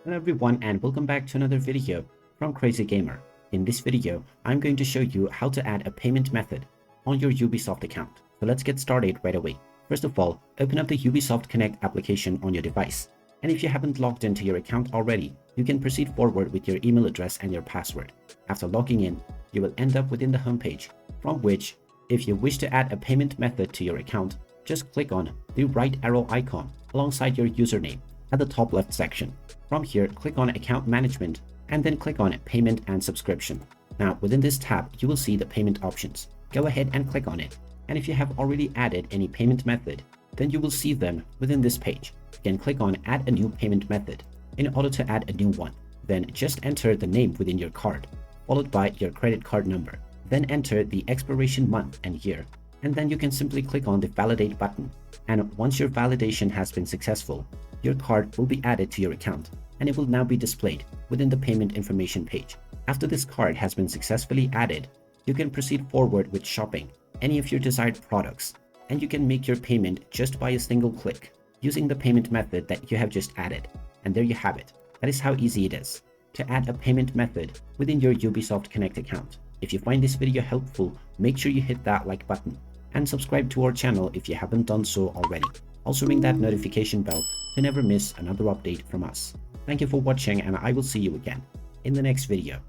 Hello everyone and welcome back to another video from Crazy Gamer. In this video, I'm going to show you how to add a payment method on your Ubisoft account. So let's get started right away. First of all, open up the Ubisoft Connect application on your device. And if you haven't logged into your account already, you can proceed forward with your email address and your password. After logging in, you will end up within the homepage, from which, if you wish to add a payment method to your account, just click on the right arrow icon alongside your username at the top left section. From here, click on Account Management and then click on Payment and Subscription. Now, within this tab, you will see the payment options. Go ahead and click on it. And if you have already added any payment method, then you will see them within this page. You can click on Add a new payment method in order to add a new one. Then just enter the name within your card, followed by your credit card number. Then enter the expiration month and year. And then you can simply click on the Validate button. And once your validation has been successful, your card will be added to your account and it will now be displayed within the payment information page. After this card has been successfully added, you can proceed forward with shopping any of your desired products, and you can make your payment just by a single click using the payment method that you have just added. And there you have it. That is how easy it is to add a payment method within your Ubisoft Connect account. If you find this video helpful, make sure you hit that like button and subscribe to our channel if you haven't done so already. Also ring that notification bell to never miss another update from us. Thank you for watching and I will see you again in the next video.